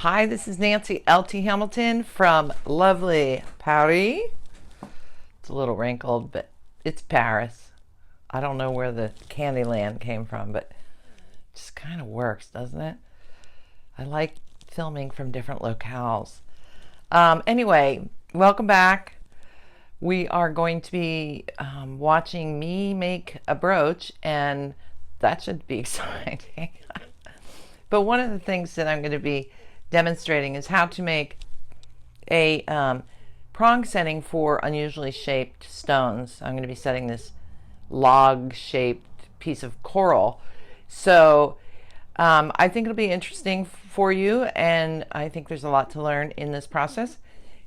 Hi, this is Nancy L.T. Hamilton from lovely Paris. It's a little wrinkled, but it's Paris. I don't know where the Candyland came from, but it just kind of works, doesn't it? I like filming from different locales. Anyway, welcome back. We are going to be watching me make a brooch, and that should be exciting. But one of the things that I'm going to be demonstrating is how to make a prong setting for unusually shaped stones. I'm going to be setting this log shaped piece of coral. So I think it'll be interesting for you, and I think there's a lot to learn in this process,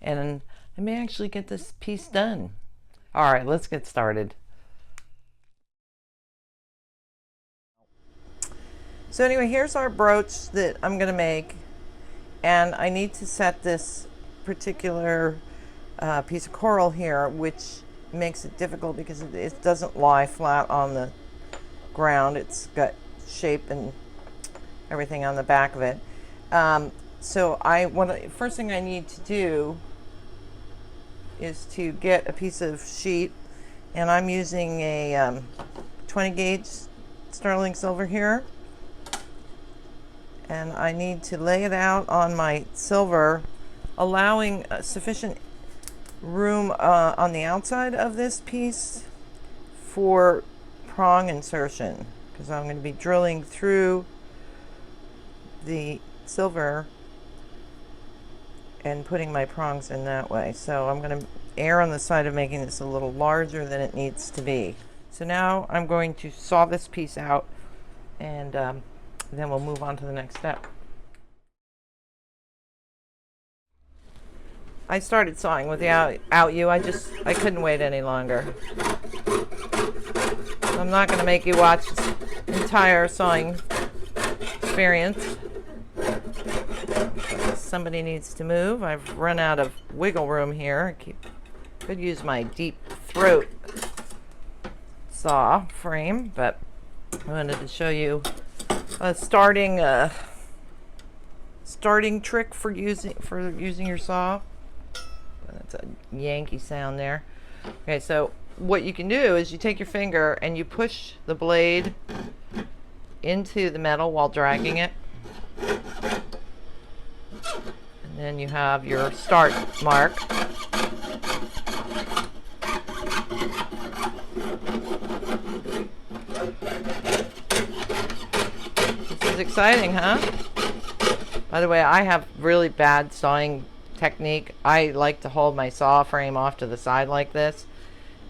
and I may actually get this piece done. All right, let's get started. So anyway, here's our brooch that I'm going to make, and I need to set this particular piece of coral here, which makes it difficult because it doesn't lie flat on the ground. It's got shape and everything on the back of it. So first thing I need to do is to get a piece of sheet, and I'm using a 20 gauge sterling silver here. And I need to lay it out on my silver, allowing sufficient room on the outside of this piece for prong insertion, because I'm going to be drilling through the silver and putting my prongs in that way. So I'm going to err on the side of making this a little larger than it needs to be. So now I'm going to saw this piece out, and then we'll move on to the next step. I started sawing without you. I couldn't wait any longer. I'm not going to make you watch this entire sawing experience. Somebody needs to move. I've run out of wiggle room here. Could use my deep throat saw frame, but I wanted to show you a starting trick for using your saw. That's a Yankee sound there. Okay, so what you can do is you take your finger and you push the blade into the metal while dragging it, and then you have your start mark. This is exciting, huh? By the way, I have really bad sawing technique. I like to hold my saw frame off to the side like this.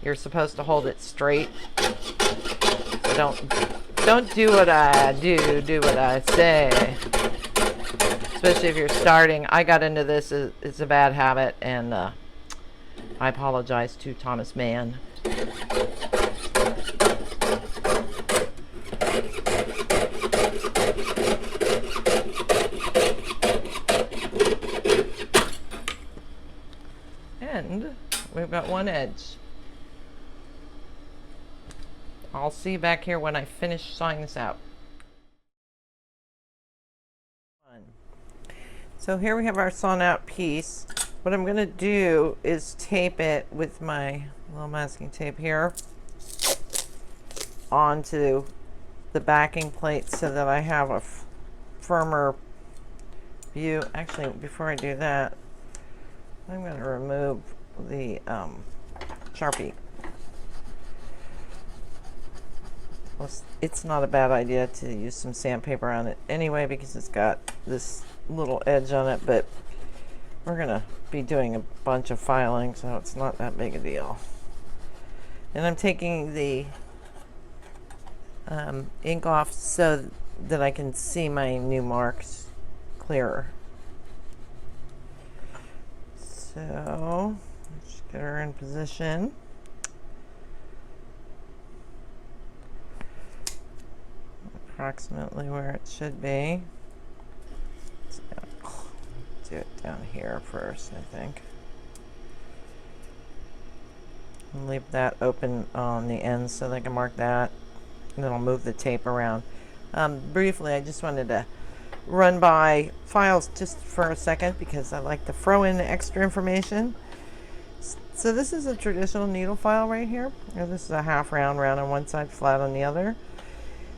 You're supposed to hold it straight. So don't do what I do what I say. Especially if you're starting. I got into this. It's a bad habit, and I apologize to Thomas Mann. And we've got one edge. I'll see you back here when I finish sawing this out. So here we have our sawn out piece. What I'm going to do is tape it with my little masking tape here onto the backing plate so that I have a firmer view. Actually, before I do that, I'm going to remove the Sharpie. Well, it's not a bad idea to use some sandpaper on it anyway, because it's got this little edge on it, but we're going to be doing a bunch of filing, so it's not that big a deal. And I'm taking the ink off so that I can see my new marks clearer. So let's get her in position. Approximately where it should be. Let's do it down here first, I think. And leave that open on the end so they can mark that. And then I'll move the tape around. Briefly, I just wanted to run by files just for a second because I like to throw in extra information. So this is a traditional needle file right here. This is a half round, round on one side, flat on the other.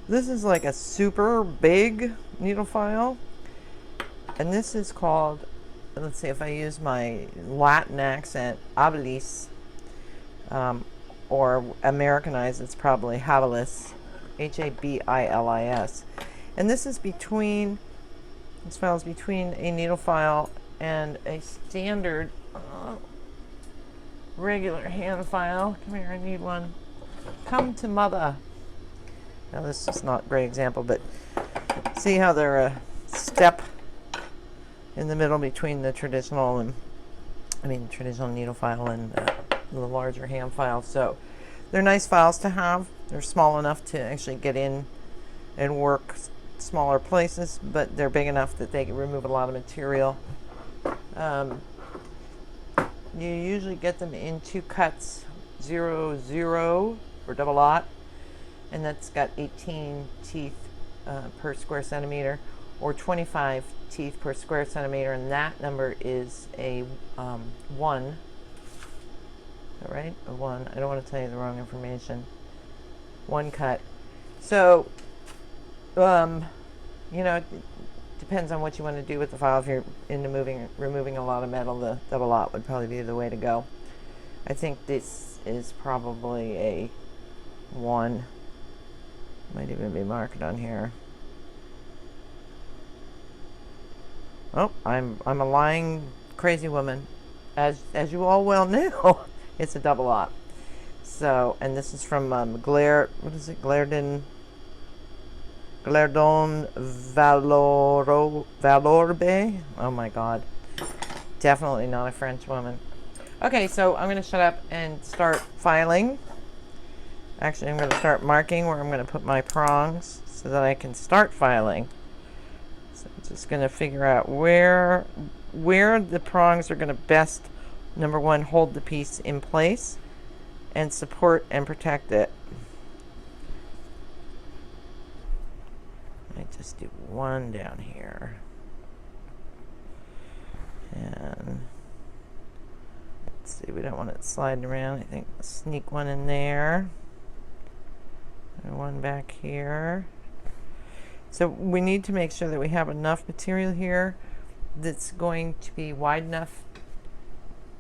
This is like a super big needle file. And this is called, let's see if I use my Latin accent, habilis, or Americanized, it's probably habilis, H-A-B-I-L-I-S. And this is between, this file is between a needle file and a standard regular hand file. Come here, I need one. Come to mother. Now this is not a great example, but see how they're a step in the middle between the traditional and, traditional needle file and the larger hand file. So they're nice files to have. They're small enough to actually get in and work smaller places, but they're big enough that they can remove a lot of material. You usually get them in 2 cuts, 0, 0 for double aught, and that's got 18 teeth per square centimeter, or 25 teeth per square centimeter, and that number is a 1. Is that right? A 1. I don't want to tell you the wrong information. 1 cut. So, you know, it depends on what you want to do with the file. If you're into removing a lot of metal, the double aught would probably be the way to go. I think this is probably a 1. Might even be marked on here. Oh, I'm a lying crazy woman, as you all well know. It's a double aught. So, and this is from Glare. What is it? Glerdon Valorbe. Oh my God, definitely not a French woman. Okay, so I'm going to shut up and start filing. Actually, I'm going to start marking where I'm going to put my prongs so that I can start filing. So I'm just going to figure out where the prongs are going to best, number one, hold the piece in place and support and protect it. I just do one down here. And let's see, we don't want it sliding around. I think I'll sneak one in there. And one back here. So we need to make sure that we have enough material here that's going to be wide enough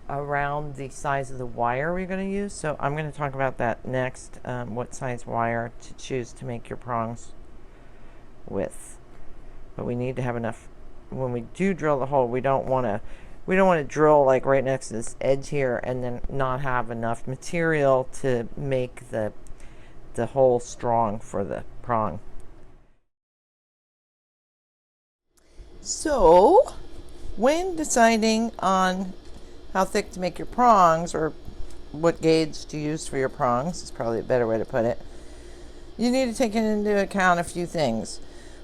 around the size of the wire we're going to use. So I'm going to talk about that next, what size wire to choose to make your prongs with. But we need to have enough. When we do drill the hole, we don't want to drill like right next to this edge here and then not have enough material to make the hole strong for the prong. So when deciding on how thick to make your prongs, or what gauge to use for your prongs, is probably a better way to put it, you need to take into account a few things.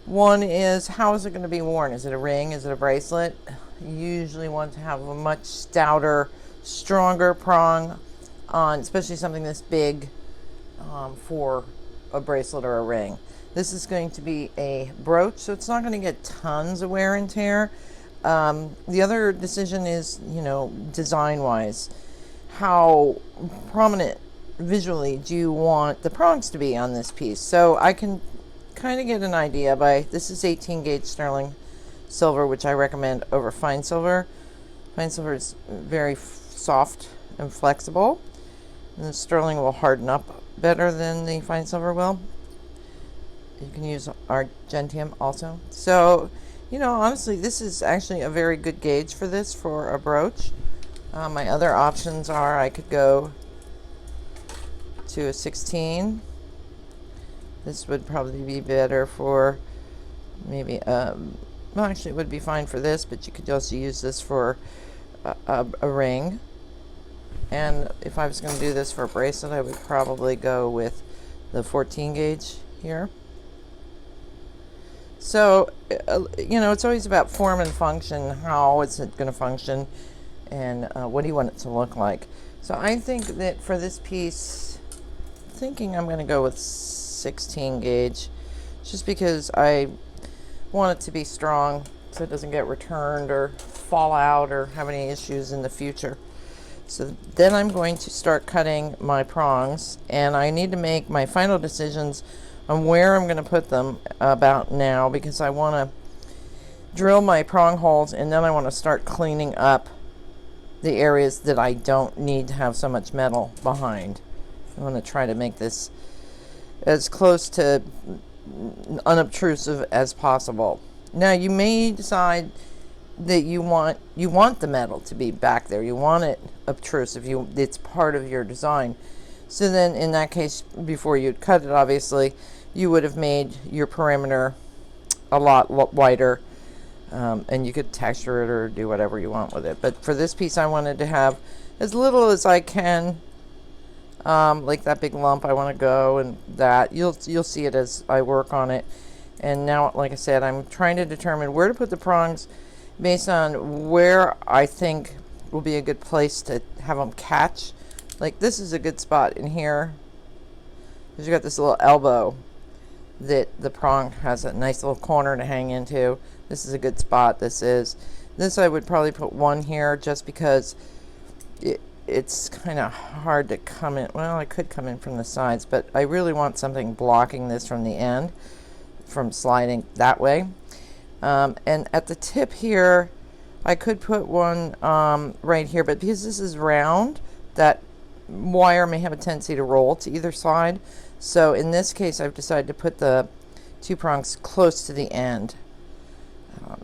One is, how is it going to be worn? Is it a ring? Is it a bracelet? You usually want to have a much stouter, stronger prong on, especially something this big, for a bracelet or a ring. This is going to be a brooch, so it's not going to get tons of wear and tear. The other decision is, design-wise. How prominent visually do you want the prongs to be on this piece? So I can kind of get an idea by, this is 18 gauge sterling silver, which I recommend over fine silver. Fine silver is very soft and flexible, and the sterling will harden up better than the fine silver will. You can use argentium also. So, honestly, this is actually a very good gauge for this, for a brooch. My other options are, I could go to a 16. This would probably be better for maybe, well, actually it would be fine for this, but you could also use this for a ring. And if I was going to do this for a bracelet, I would probably go with the 14 gauge here. So, it's always about form and function. How is it going to function, and what do you want it to look like? So I think that for this piece, I'm going to go with 16 gauge, just because I want it to be strong so it doesn't get returned or fall out or have any issues in the future. So then I'm going to start cutting my prongs, and I need to make my final decisions on where I'm going to put them about now, because I want to drill my prong holes, and then I want to start cleaning up the areas that I don't need to have so much metal behind. I want to try to make this as close to unobtrusive as possible. Now you may decide that you want the metal to be back there. You want it obtrusive. It's part of your design. So then in that case, before you'd cut it, obviously, you would have made your perimeter a lot wider, and you could texture it or do whatever you want with it. But for this piece, I wanted to have as little as I can, like that big lump I want to go, and that you'll see it as I work on it. And now, like I said, I'm trying to determine where to put the prongs based on where I think will be a good place to have them catch. Like this is a good spot in here, because you got this little elbow that the prong has a nice little corner to hang into. This is a good spot. This I would probably put one here, just because it's kind of hard to come in. Well, I could come in from the sides, but I really want something blocking this from the end, from sliding that way. And at the tip here, I could put one right here, but because this is round, that wire may have a tendency to roll to either side. So in this case, I've decided to put the two prongs close to the end.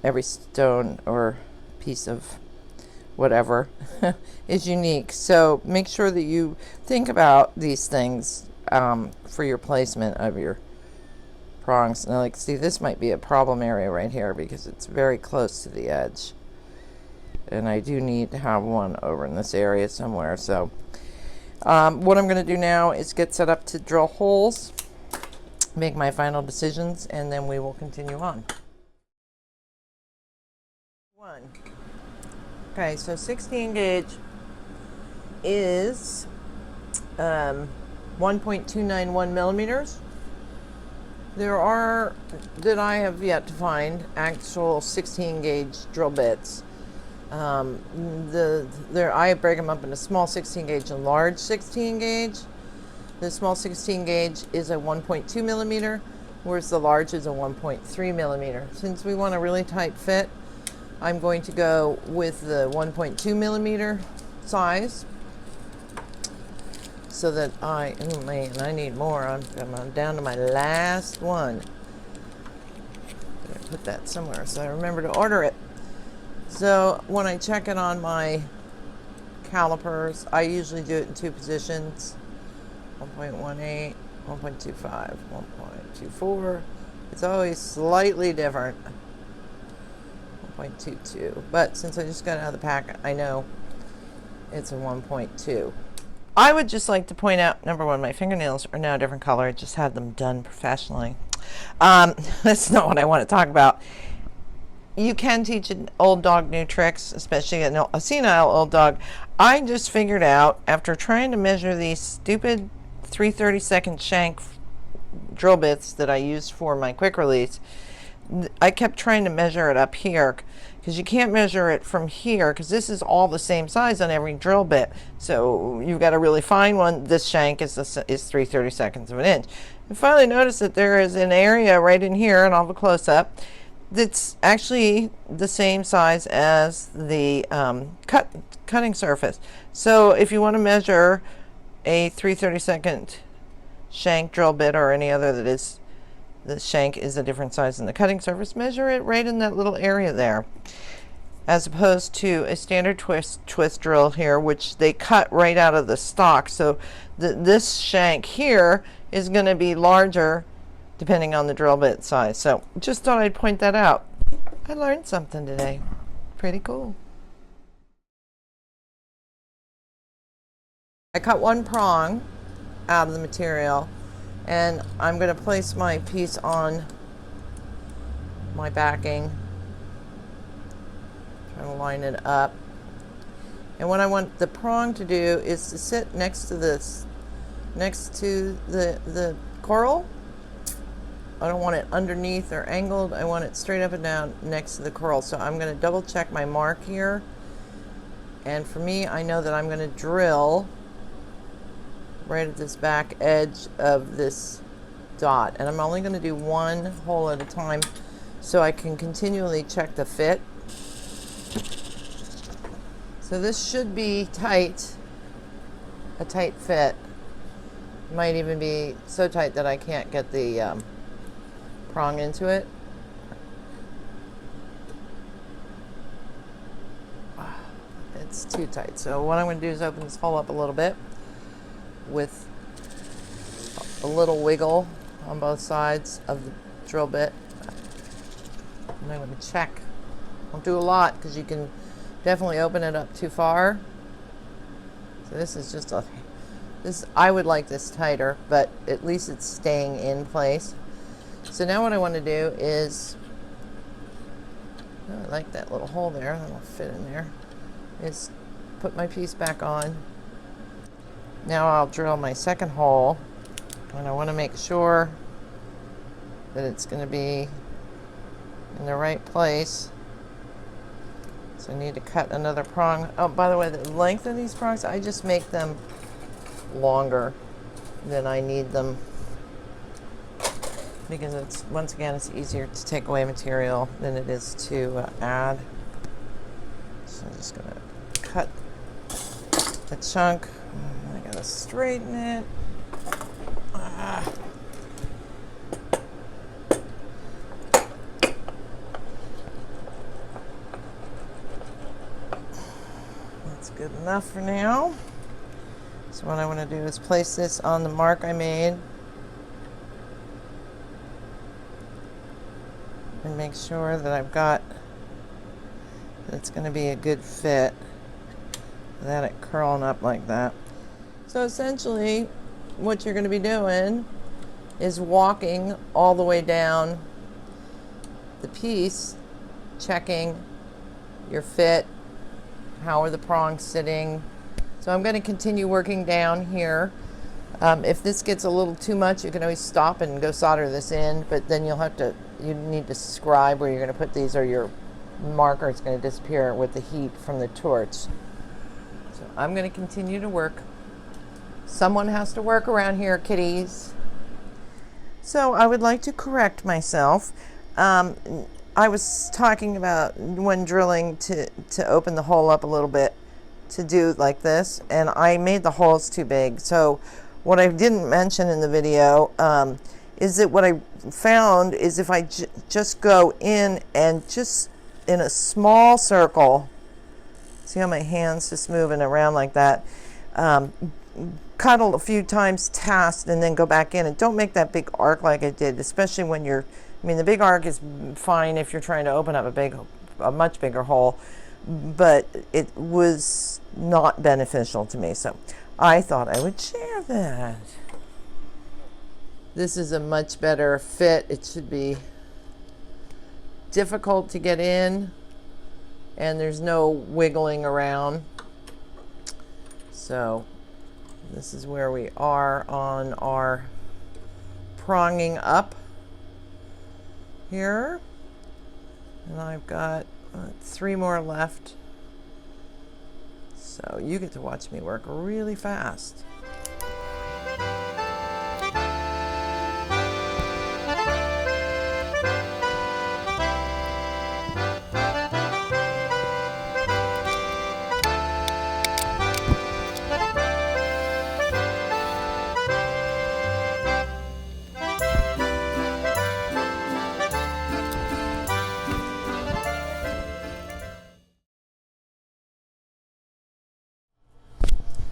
Every stone or piece of whatever is unique. So make sure that you think about these things for your placement of your prongs. Now, like, see, this might be a problem area right here because it's very close to the edge, and I do need to have one over in this area somewhere. So what I'm going to do now is get set up to drill holes, make my final decisions, and then we will continue on. Okay, so 16 gauge is 1.291 millimeters. There are, that I have yet to find, actual 16 gauge drill bits. I break them up into small 16 gauge and large 16 gauge. The small 16 gauge is a 1.2 millimeter, whereas the large is a 1.3 millimeter. Since we want a really tight fit, I'm going to go with the 1.2 millimeter size, so that I need more. I'm down to my last one. Put that somewhere so I remember to order it. So when I check it on my calipers, I usually do it in two positions: 1.18, 1.25, 1.24. It's always slightly different. 1.22, but since I just got it out of the pack, I know it's a 1.2. I would just like to point out, number one, my fingernails are now a different color. I just had them done professionally. That's not what I want to talk about. You can teach an old dog new tricks, especially a senile old dog. I just figured out, after trying to measure these stupid 3/32 shank drill bits that I used for my quick release, I kept trying to measure it up here, because you can't measure it from here, because this is all the same size on every drill bit. So you've got a really fine one. This shank is 3/32 of an inch. I finally noticed that there is an area right in here, and I'll have a close-up, that's actually the same size as the cutting surface. So if you want to measure a 3/32 shank drill bit, or any other that is, the shank is a different size than the cutting surface, measure it right in that little area there, as opposed to a standard twist drill here, which they cut right out of the stock. So this shank here is going to be larger depending on the drill bit size. So just thought I'd point that out. I learned something today. Pretty cool. I cut one prong out of the material, and I'm going to place my piece on my backing, try to line it up. And what I want the prong to do is to sit next to this, next to the coral, I don't want it underneath or angled. I want it straight up and down next to the curl. So I'm going to double check my mark here. And for me, I know that I'm going to drill right at this back edge of this dot. And I'm only going to do one hole at a time so I can continually check the fit. So this should be tight, a tight fit. Might even be so tight that I can't get the prong into it. It's too tight. So what I'm going to do is open this hole up a little bit with a little wiggle on both sides of the drill bit. And I'm going to check. Don't do a lot because you can definitely open it up too far. So this is just a, I would like this tighter, but at least it's staying in place. So now what I want to do is, I like that little hole there, that'll fit in there, is put my piece back on. Now I'll drill my second hole, and I want to make sure that it's going to be in the right place. So I need to cut another prong. Oh, by the way, the length of these prongs, I just make them longer than I need them, because it's, once again, it's easier to take away material than it is to add. So I'm just gonna cut a chunk. I gotta straighten it. That's good enough for now. So what I want to do is place this on the mark I made and make sure that I've got, that it's going to be a good fit without it curling up like that. So essentially what you're going to be doing is walking all the way down the piece, checking your fit, how are the prongs sitting. So I'm going to continue working down here. If this gets a little too much, you can always stop and go solder this in, but then you'll have to, you need to scribe where you're going to put these, or your marker is going to disappear with the heat from the torch. So I'm going to continue to work. Someone has to work around here, kiddies. So I would like to correct myself. I was talking about when drilling to open the hole up a little bit, to do like this, and I made the holes too big. So what I didn't mention in the video is that what I found is if I just go in and just in a small circle, see how my hand's just moving around like that, cut a few times, test, and then go back in, and don't make that big arc like I did, especially when you're, I mean, the big arc is fine if you're trying to open up a much bigger hole, but it was not beneficial to me, so I thought I would share that. This is a much better fit. It should be difficult to get in, and there's no wiggling around. So this is where we are on our pronging up here, and I've got 3 more left. So you get to watch me work really fast.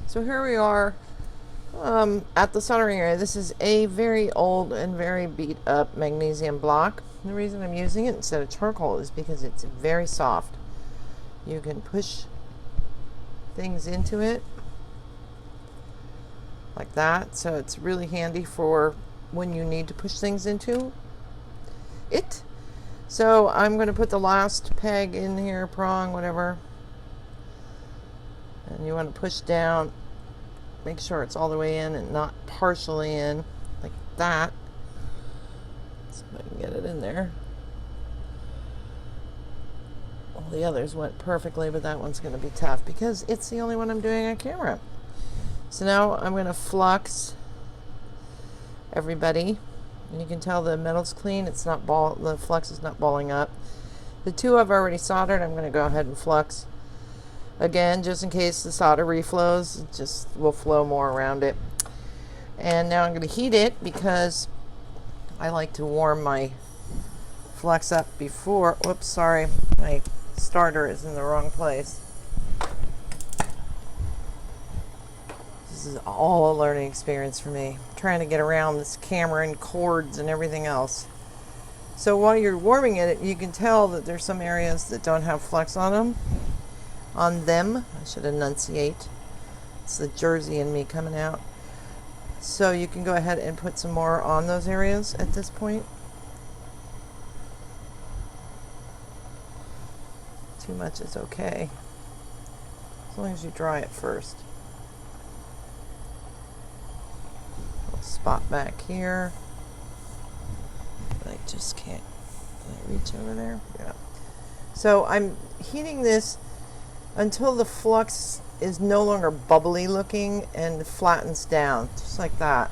So here we are at the soldering area. This is a very old and very beat up magnesium block. And the reason I'm using it instead of charcoal is because it's very soft. You can push things into it like that. So it's really handy for when you need to push things into it. So I'm going to put the last peg in here, prong, whatever. And you want to push down, make sure it's all the way in and not partially in, like that. So if I can get it in there. All the others went perfectly, but that one's going to be tough because it's the only one I'm doing on camera. So now I'm going to flux everybody, and you can tell the metal's clean. It's not the flux is not balling up. The two I've already soldered. I'm going to go ahead and flux again, just in case the solder reflows. It just will flow more around it. And now I'm going to heat it because I like to warm my flux up before. Whoops, sorry, my starter is in the wrong place. This is all a learning experience for me, trying to get around this camera and cords and everything else. So while you're warming it, you can tell that there's some areas that don't have flux on them. I should enunciate. It's the Jersey in me coming out. So you can go ahead and put some more on those areas at this point. Too much is okay, as long as you dry it first. Little spot back here. I just can't. Can I reach over there? Yeah. So I'm heating this until the flux is no longer bubbly looking and flattens down, just like that.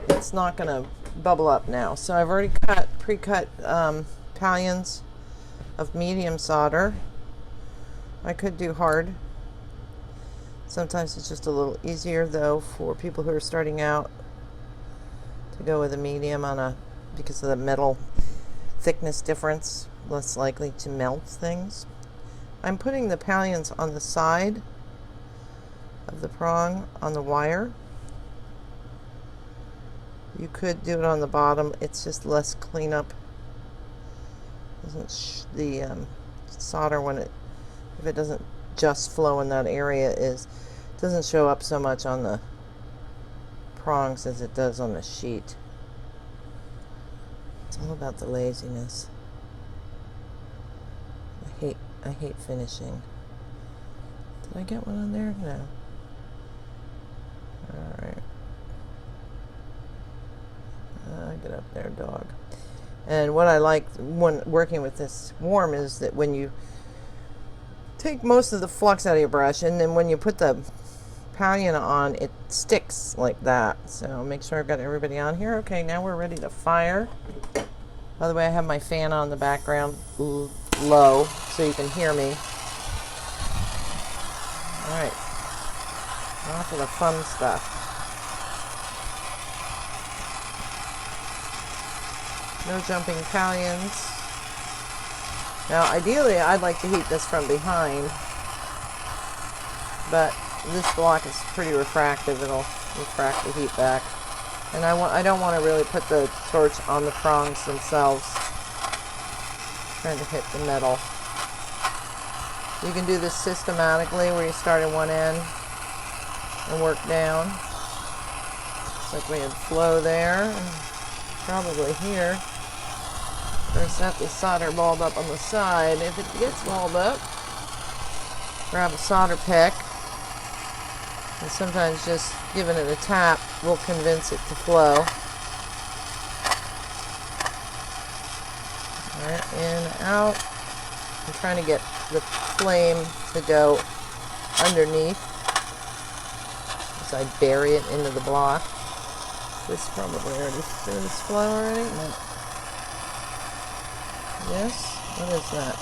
It's not going to bubble up now. So I've already pre-cut pallions of medium solder. I could do hard. Sometimes it's just a little easier though for people who are starting out to go with a medium because of the metal thickness difference, less likely to melt things. I'm putting the pallions on the side of the prong on the wire. You could do it on the bottom. It's just less cleanup. The solder, if it doesn't just flow in that area, doesn't show up so much on the prongs as it does on the sheet. It's all about the laziness. I hate finishing. Did I get one on there? No. Alright. Get up there, dog. And what I like when working with this warm is that when you take most of the flux out of your brush, and then when you put the pallion on, it sticks like that. So make sure I've got everybody on here. Okay, now we're ready to fire. By the way, I have my fan on in the background low so you can hear me. Alright, off to the fun stuff. No jumping pallions. Now ideally I'd like to heat this from behind, but this block is pretty refractive. It'll refract the heat back. And I don't want to really put the torch on the prongs themselves. Trying to hit the metal. You can do this systematically where you start at one end and work down. Looks like we had flow there, and probably here. First set the solder balled up on the side. If it gets balled up, grab a solder pick. And sometimes just giving it a tap will convince it to flow. Alright, in and out. I'm trying to get the flame to go underneath as I bury it into the block. This probably already through this flow already. No. Yes? What is that?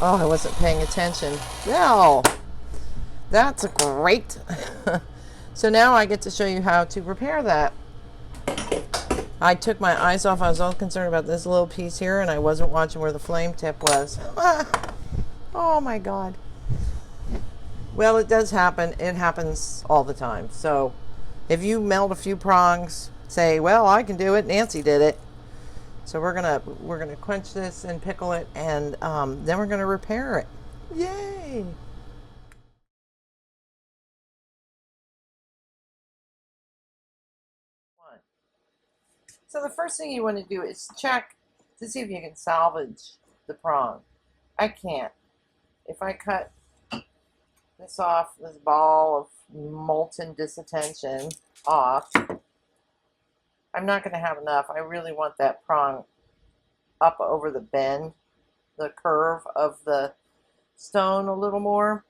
Oh, I wasn't paying attention. No! That's great. So now I get to show you how to repair that. I took my eyes off. I was all concerned about this little piece here, and I wasn't watching where the flame tip was. Oh my God. Well, it does happen. It happens all the time. So if you melt a few prongs, say, well, I can do it. Nancy did it. So we're gonna quench this and pickle it, and then we're gonna repair it. Yay! So the first thing you want to do is check to see if you can salvage the prong. I can't. If I cut this off, this ball of molten disattention off, I'm not going to have enough. I really want that prong up over the bend, the curve of the stone a little more.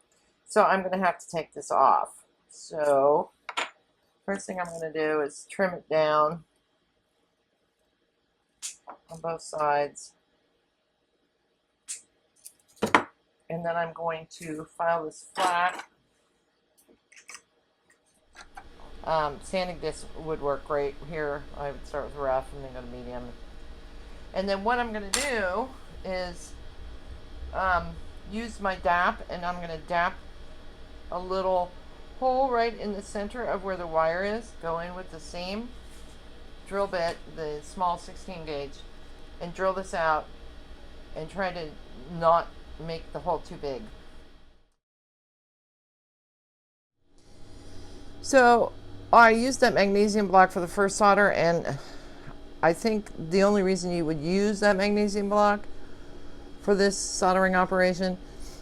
So I'm going to have to take this off. So first thing I'm going to do is trim it down on both sides. And then I'm going to file this flat. Sanding disc would work great here. I would start with rough and then go to medium. And then what I'm going to do is use my DAP, and I'm going to DAP a little hole right in the center of where the wire is. Go in with the seam, drill bit, the small 16 gauge, and drill this out and try to not make the hole too big. So I used that magnesium block for the first solder, and I think the only reason you would use that magnesium block for this soldering operation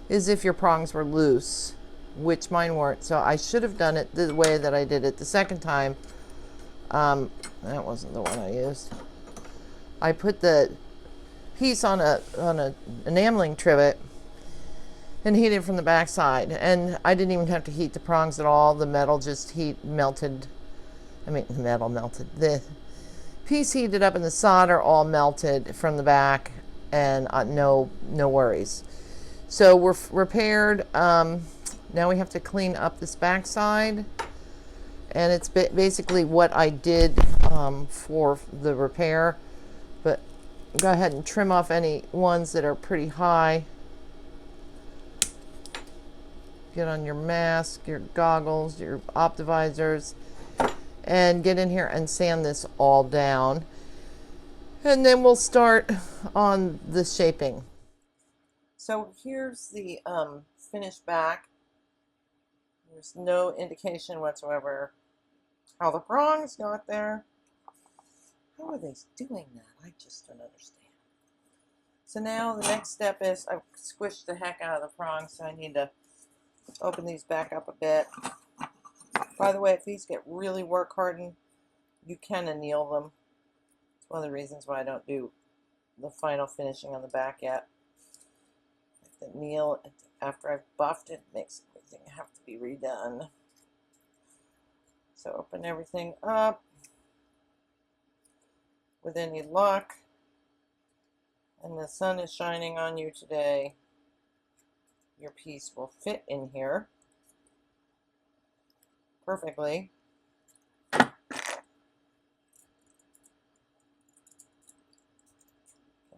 is if your prongs were loose, which mine weren't. So I should have done it the way that I did it the second time. That wasn't the one I used. I put the piece on an enameling trivet and heat it from the back side, and I didn't even have to heat the prongs at all. The metal just melted. I mean, the metal melted. The piece heated up and the solder all melted from the back, and no worries. So we're repaired. Now we have to clean up this back side, and it's basically what I did for the repair. But go ahead and trim off any ones that are pretty high. Get on your mask, your goggles, your optivisors, and get in here and sand this all down. And then we'll start on the shaping. So here's the finished back. There's no indication whatsoever how the prongs got there. How are they doing that? I just don't understand. So now the next step is I've squished the heck out of the prongs, so I need to open these back up a bit. By the way, if these get really work hardened, you can anneal them. It's one of the reasons why I don't do the final finishing on the back yet. I have to anneal it after I've buffed it. Makes everything have to be redone. So open everything up with any luck. And the sun is shining on you today. Your piece will fit in here perfectly. In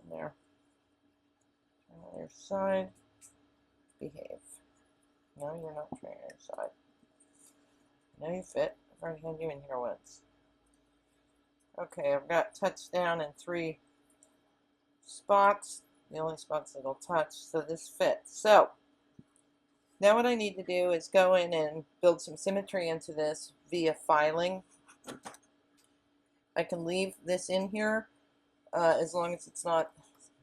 there. Turn on your side. Behave. No, you're not turning on your side. No, you fit. I've already had you in here once. Okay, I've got touchdown in 3 spots. The only spots that'll touch, so this fits. So now what I need to do is go in and build some symmetry into this via filing. I can leave this in here as long as it's not,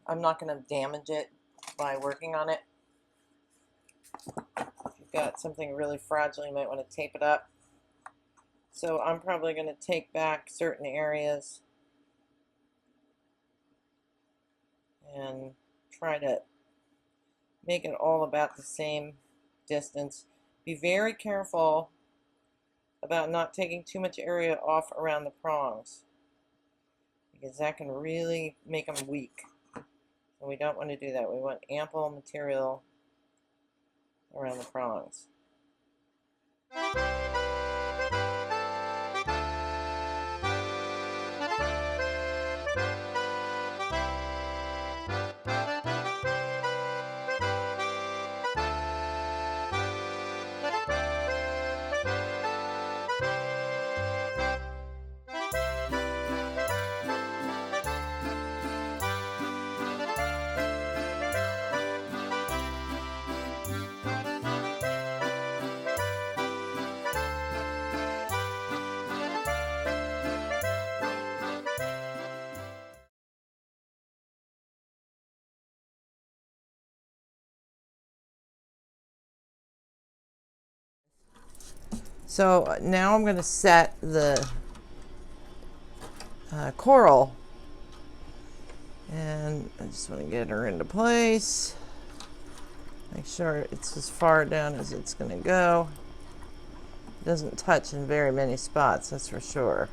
I'm not going to damage it by working on it. If you've got something really fragile, you might want to tape it up. So I'm probably going to take back certain areas and try to make it all about the same distance. Be very careful about not taking too much area off around the prongs, because that can really make them weak. And we don't want to do that. We want ample material around the prongs. So now I'm going to set the coral. And I just want to get her into place. Make sure it's as far down as it's going to go. It doesn't touch in very many spots, that's for sure.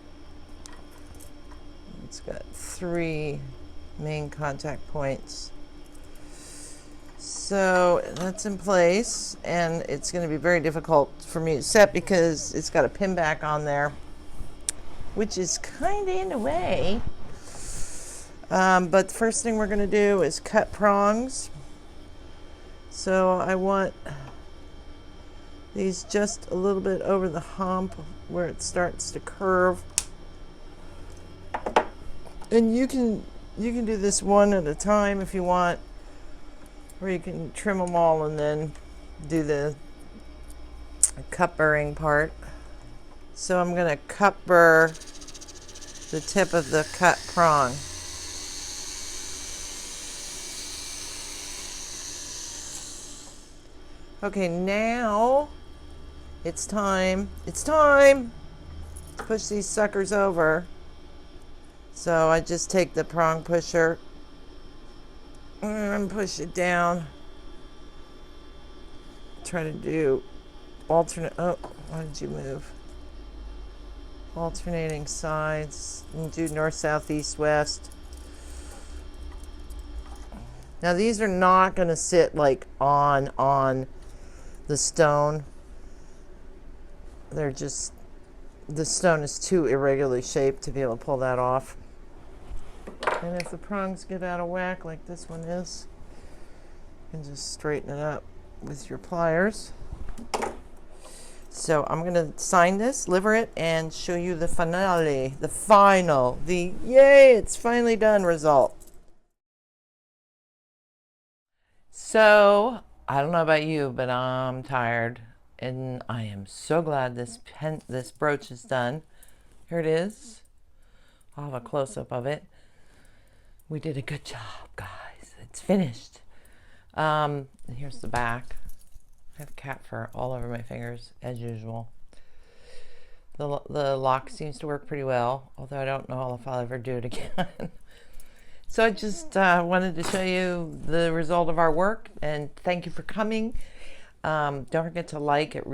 It's got 3 main contact points. So that's in place, and it's going to be very difficult for me to set because it's got a pin back on there, which is kind of in the way. But the first thing we're going to do is cut prongs. So I want these just a little bit over the hump where it starts to curve. And you can do this one at a time if you want, or you can trim them all and then do the cut burring part. So I'm going to cut burr the tip of the cut prong. Okay, now it's time to push these suckers over. So I just take the prong pusher and push it down. Try to do alternate, oh, why did you move? Alternating sides, and do north, south, east, west. Now these are not going to sit like on the stone. They're just, the stone is too irregularly shaped to be able to pull that off. And if the prongs get out of whack like this one is, you can just straighten it up with your pliers. So I'm going to sign this, liver it, and show you the finale, the yay, it's finally done result. So I don't know about you, but I'm tired, and I am so glad this brooch is done. Here it is. I'll have a close-up of it. We did a good job, guys. It's finished. And here's the back. I have cat fur all over my fingers, as usual. The lock seems to work pretty well, although I don't know if I'll ever do it again. So I just wanted to show you the result of our work, and thank you for coming. Don't forget to like. It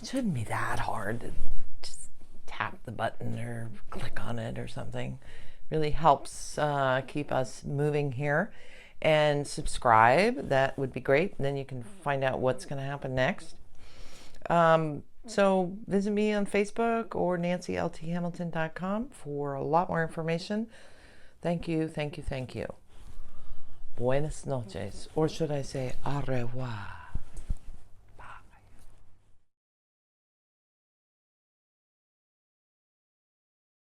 shouldn't be that hard to just tap the button or click on it or something. Really helps keep us moving here. And subscribe, that would be great. And then you can find out what's going to happen next. So visit me on Facebook or nancylthamilton.com for a lot more information. Thank you, thank you, thank you. Buenas noches, or should I say au revoir?